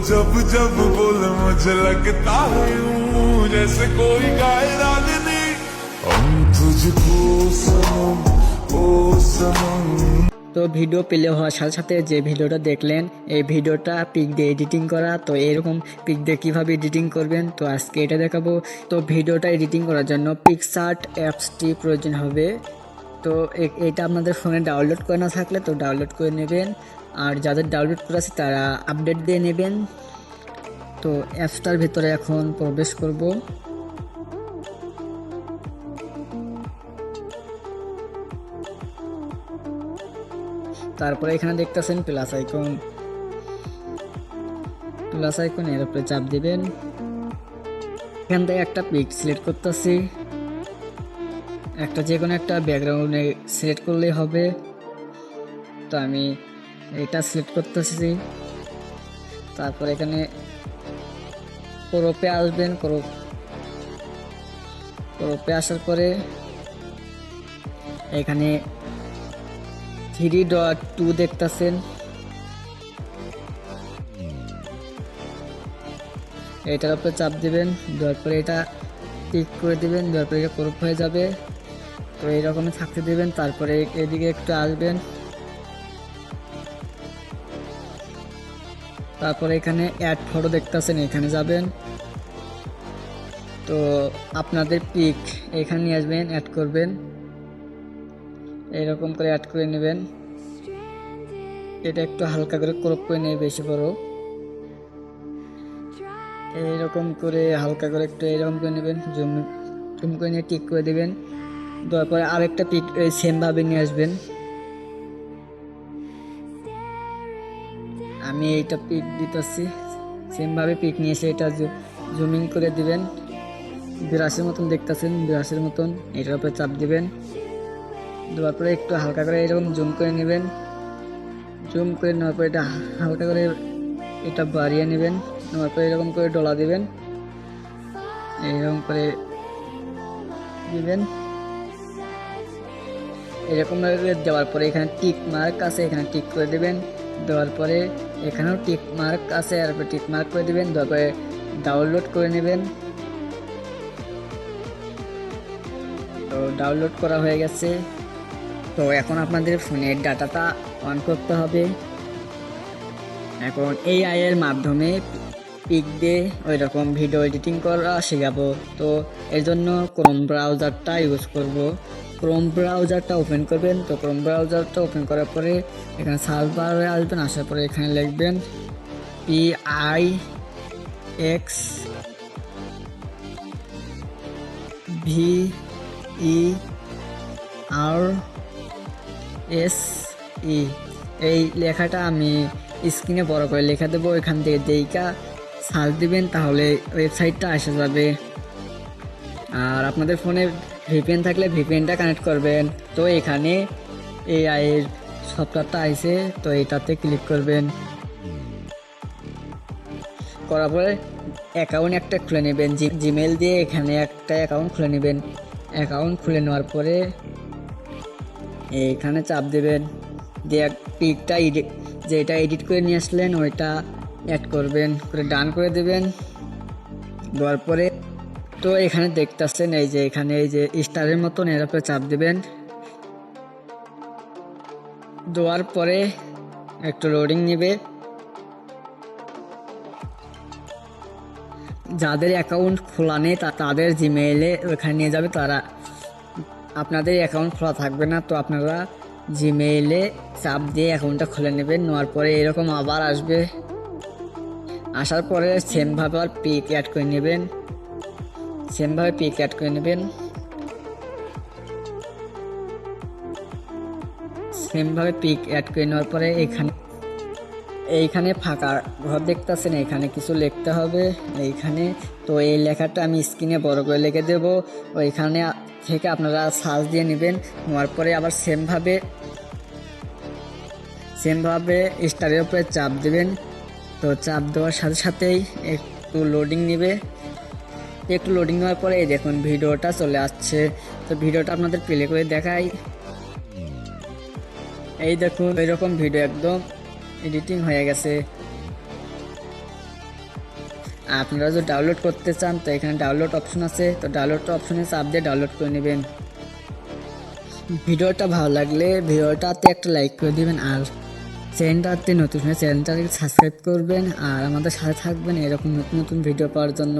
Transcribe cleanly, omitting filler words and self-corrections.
जब जब बोले मुझे लगता है यूं जैसे कोई गाए रागनी हम तुझको सनम ओ सनम। তো ভিডিও প্লে হওয়ার সাথে সাথে যে ভিডিওটা দেখলেন এই ভিডিওটা পিক দিয়ে এডিটিং করা। তো এরকম পিক দিয়ে কীভাবে এডিটিং করবেন তো আজকে এটা দেখাবো। তো ভিডিওটা এডিটিং করার জন্য পিকসার্ট অ্যাপসটি প্রয়োজন হবে। তো এটা আপনাদের ফোনে ডাউনলোড করে না থাকলে তো ডাউনলোড করে নেবেন, আর যাদের ডাউনলোড করা আছে তারা আপডেট দিয়ে নেবেন। তো অ্যাপসটার ভিতরে এখন প্রবেশ করব। তারপরে এখানে দেখতেছেন প্লাস আইকন এর উপরে চাপ দিবেন। এখান থেকে একটা পিক সিলেক্ট করতেছি, একটা যে কোনো একটা ব্যাকগ্রাউন্ডে সিলেক্ট করলেই হবে। তো আমি এটা সিলেক্ট করতেছি। তারপর এখানে ক্রপে আসবেন, ক্রপে আসার পরে এখানে 3.2 দেখতেছেন, এটার উপরে চাপ দিবেন। দেওয়ার পরে এটা টিক করে দিবেন, দেওয়ার পরে এটা ক্রপ হয়ে যাবে। তো এইরকমই থাকতে দিবেন। তারপরে এদিকে একটু আসবেন, তারপরে এখানে অ্যাড ফটো দেখতেছেন, এখানে যাবেন। তো আপনাদের পিক এখানে নিয়ে আসবেন, অ্যাড করবেন, এইরকম করে অ্যাড করে নেবেন। এটা একটু হালকা করে ক্রপ করে নেই, বেশি বড়, এইরকম করে হালকা করে একটু এইরকম করে নেবেন, জুম করে নিয়ে টিক করে দেবেন। দেওয়ার পরে আরেকটা পিক সেমভাবে নিয়ে আসবেন। আমি এইটা পিক দিতেছি, সেমভাবে পিক নিয়ে এসে এটা জুমিং করে দিবেন। 82 মতন দেখতেছেন, 82 মতন। এটার উপরে চাপ দিবেন, দেওয়ার পরে একটু হালকা করে এরকম জুম করে নেবেন। জুম করে নেওয়ার পরে এটা হালকা করে এটা বাড়িয়ে নেবেন। নেওয়ার পরে এরকম করে ডলা দিবেন, এইরকম করে দিবেন। এরকম দেওয়ার পরে এখানে টিক মার্ক আছে, এখানে টিক করে দেবেন। দেওয়ার পরে এখানেও টিক মার্ক আছে, আর টিক মার্ক করে দেবেন। দেওয়ার পরে ডাউনলোড করে নেবেন। তো ডাউনলোড করা হয়ে গেছে। তো এখন আপনাদের ফোনের ডাটাটা অন করতে হবে। এখন AI এর মাধ্যমে পিক দিয়ে ওই রকম ভিডিও এডিটিং করা শেখাবো। তো এর জন্য ক্রোম ব্রাউজারটা ইউজ করব। ক্রোম ব্রাউজারটা ওপেন করবেন। তো ক্রোম ব্রাউজারটা ওপেন করার পরে এখানে সার্চ বারে আসবেন, আসার পরে এখানে লিখবেন PIXVERSE। এই লেখাটা আমি স্ক্রিনে বড় করে লেখা দেবো, এখান থেকে দেখা সার্চ দিবেন, তাহলে ওয়েবসাইটটা আসে যাবে। আর আপনাদের ফোনে VPN থাকলে VPNটা কানেক্ট করবেন। তো এখানে AI এর সফটওয়্যারটা আইছে, তো এটাতে ক্লিক করবেন। করার পরে অ্যাকাউন্ট একটা খুলে নেবেন, জিমেল দিয়ে এখানে একটা অ্যাকাউন্ট খুলে নেবেন। অ্যাকাউন্ট খুলে নেওয়ার পরে এখানে চাপ দেবেন, দিয়ে পিকটা যেটা এডিট করে নিয়ে আসলেন ওইটা অ্যাড করবেন, করে ডান করে দেবেন। দেওয়ার পরে তো এখানে দেখতেছেন এই যে এখানে এই যে স্টারের মতন, এর উপরে চাপ দেবেন। দেওয়ার পরে একটু লোডিং নেবে। যাদের অ্যাকাউন্ট খোলা নেই তাদের জিমেইলে ওখানে নিয়ে যাবে, তারা আপনাদের অ্যাকাউন্ট খোলা থাকবে না। তো আপনারা জিমেইলে চাপ দিয়ে অ্যাকাউন্টটা খুলে নেবেন। নেওয়ার পরে এরকম আবার আসবে, আসার পরে সেমভাবে আর পিক অ্যাড করে নেবেন, সেমভাবে পিক অ্যাড করে নেবেন, সেমভাবে পিক অ্যাড করে নেওয়ার পরে এইখানে ফাঁকা ঘর দেখতেছেন, এখানে কিছু লিখতে হবে এইখানে। তো এই লেখাটা আমি স্ক্রিনে বড় করে লিখে দেব, ওইখানে থেকে আপনারা সার্চ দিয়ে নেবেন। নেওয়ার পরে আবার সেমভাবে স্টারের উপরে চাপ দেবেন। তো চাপ দেওয়ার সাথে সাথেই একটু লোডিং নেবে। একটু লোডিং নেওয়ার পরে এই দেখুন ভিডিওটা চলে আসছে। তো ভিডিওটা আপনাদের প্লে করে দেখাই। এই দেখুন এরকম ভিডিও একদম এডিটিং হয়ে গেছে। আপনারা যদি ডাউনলোড করতে চান তো এখানে ডাউনলোড অপশন আছে, তো ডাউনলোড অপশনে চাপ দিয়ে ডাউনলোড করে নেবেন। ভিডিওটা ভালো লাগলে ভিডিওটাতে একটা লাইক করে দিবেন, আর চ্যানেলটাতে নতুন হলে চ্যানেলটাকে সাবস্ক্রাইব করবেন, আর আমাদের সাথে থাকবেন এরকম নতুন নতুন ভিডিও পাওয়ার জন্য।